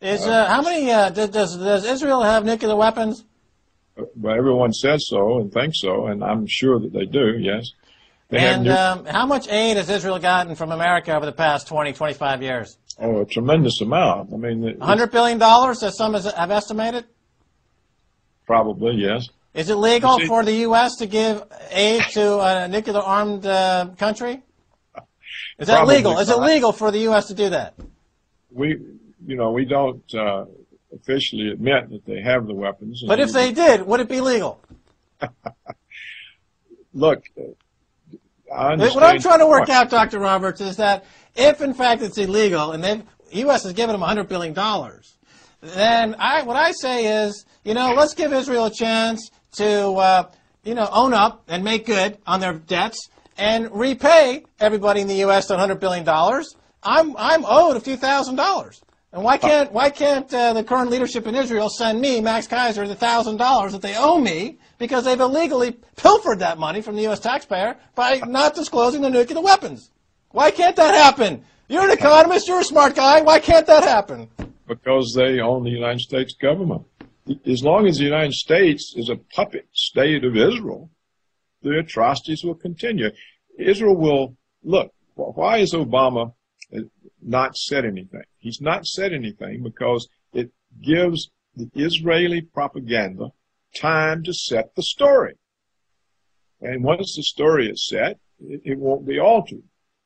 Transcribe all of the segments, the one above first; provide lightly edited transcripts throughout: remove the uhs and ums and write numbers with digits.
Is how many does Israel have nuclear weapons? Well, everyone says so and thinks so, and I'm sure that they do. Yes. And how much aid has Israel gotten from America over the past 20, 25 years? Oh, a tremendous amount. I mean, $100 billion, as some have estimated? Probably, yes. Is it legal for the U.S. to give aid to a nuclear-armed country? Is that legal? Is it legal for the U.S. to do that? We don't officially admit that they have the weapons. But if they did, would it be legal? Look, I understand. What I'm trying to work out, Dr. Roberts, is that if, in fact, it's illegal and the U.S. has given them $100 billion, then what I say is, let's give Israel a chance to, own up and make good on their debts and repay everybody in the U.S. that $100 billion. I'm owed a few $1,000s. And why can't the current leadership in Israel send me, Max Keiser, the $1,000 that they owe me because they've illegally pilfered that money from the U.S. taxpayer by not disclosing their nuclear weapons? Why can't that happen? You're an economist. You're a smart guy. Why can't that happen? Because they own the United States government. As long as the United States is a puppet state of Israel, the atrocities will continue. Israel will, look, why is Obama not said anything? He's not said anything because it gives the Israeli propaganda time to set the story. And once the story is set, it won't be altered.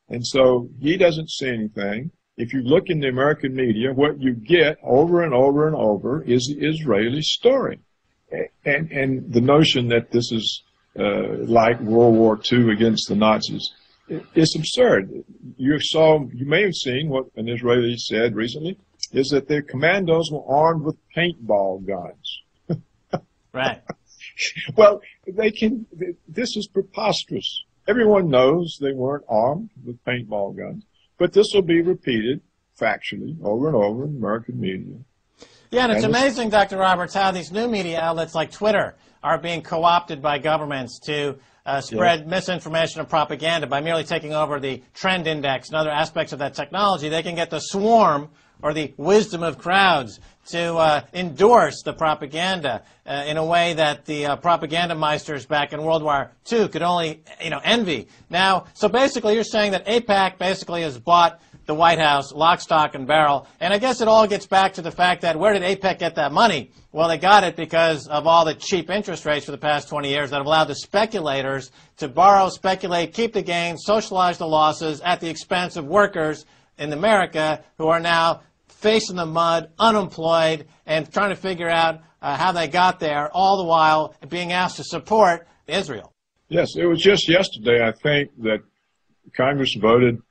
And so he doesn't say anything. If you look in the American media, what you get over and over and over is the Israeli story. And the notion that this is like World War II against the Nazis, it's absurd. You may have seen what an Israeli said recently, is that their commandos were armed with paintball guns. Right. Well, this is preposterous. Everyone knows they weren't armed with paintball guns, but this will be repeated factually over and over in American media. Yeah, and it's amazing, Dr. Roberts, how these new media outlets like Twitter are being co-opted by governments to spread misinformation and propaganda by merely taking over the trend index and other aspects of that technology. They can get the swarm or the wisdom of crowds to endorse the propaganda in a way that the propaganda meisters back in World War II could only, envy. Now, so basically you're saying that AIPAC basically has bought the White House, lock, stock, and barrel. And I guess it all gets back to the fact that where did AIPAC get that money? Well, they got it because of all the cheap interest rates for the past 20 years that have allowed the speculators to borrow, speculate, keep the gains, socialize the losses at the expense of workers in America who are now facing the mud, unemployed, and trying to figure out how they got there, all the while being asked to support Israel. Yes, it was just yesterday, I think, that Congress voted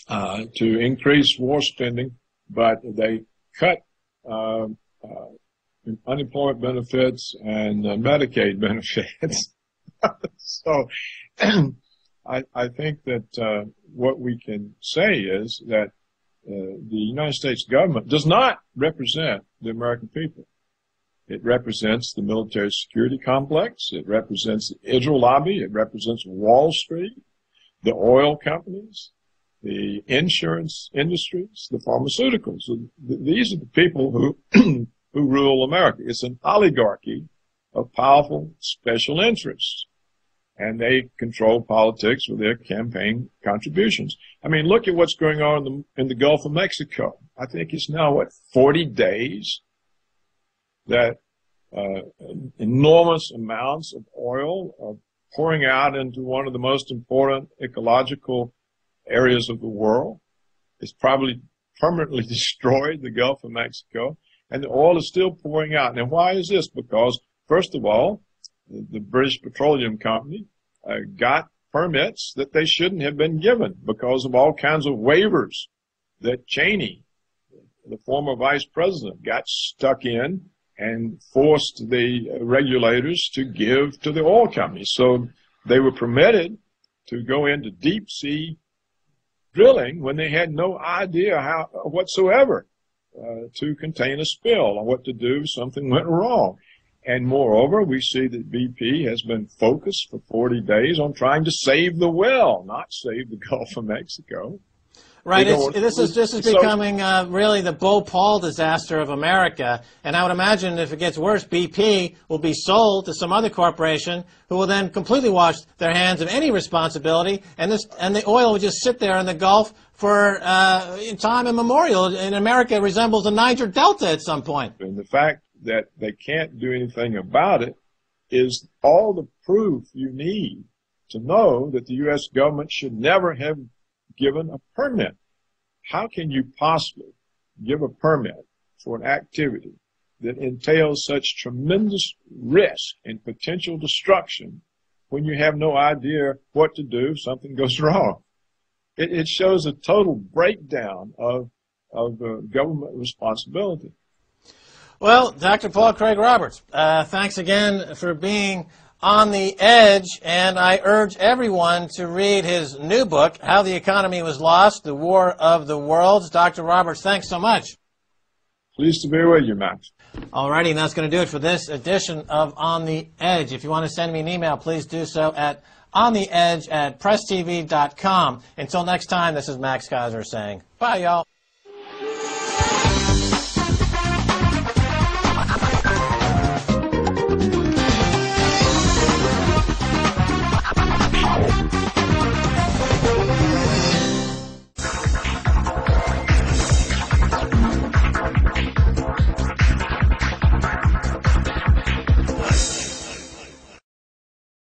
to increase war spending, but they cut unemployment benefits and Medicaid benefits. So I think that what we can say is that the United States government does not represent the American people. It represents the military security complex. It represents the Israel lobby. It represents Wall Street, the oil companies, the insurance industries, the pharmaceuticals. These are the people who who rule America. It's an oligarchy of powerful special interests, and they control politics with their campaign contributions. I mean, look at what's going on in the Gulf of Mexico. I think it's now, 40 days that enormous amounts of oil are pouring out into one of the most important ecological areas of the world. It's probably permanently destroyed the Gulf of Mexico, and the oil is still pouring out. Now, why is this? Because, first of all, the British Petroleum Company got permits that they shouldn't have been given because of all kinds of waivers that Cheney, the former vice president, got stuck in and forced the regulators to give to the oil companies. So they were permitted to go into deep sea drilling when they had no idea how whatsoever to contain a spill or what to do if something went wrong. And moreover, we see that BP has been focused for 40 days on trying to save the well, not save the Gulf of Mexico. Right. This is becoming really the Bhopal disaster of America. And I would imagine if it gets worse, BP will be sold to some other corporation who will then completely wash their hands of any responsibility, and the oil will just sit there in the Gulf for time immemorial. And America resembles the Niger Delta at some point. And the fact that they can't do anything about it is all the proof you need to know that the U.S. government should never have given a permit. How can you possibly give a permit for an activity that entails such tremendous risk and potential destruction when you have no idea what to do if something goes wrong? It shows a total breakdown of government responsibility. Well, Dr. Paul Craig Roberts, thanks again for being on the edge, and I urge everyone to read his new book, How the Economy Was Lost, The War of the Worlds. Dr. Roberts, thanks so much. Pleased to be with you, Max. Alrighty, and that's going to do it for this edition of On the Edge. If you want to send me an email, please do so at ontheedge@presstv.com. Until next time, this is Max Keiser saying bye, y'all.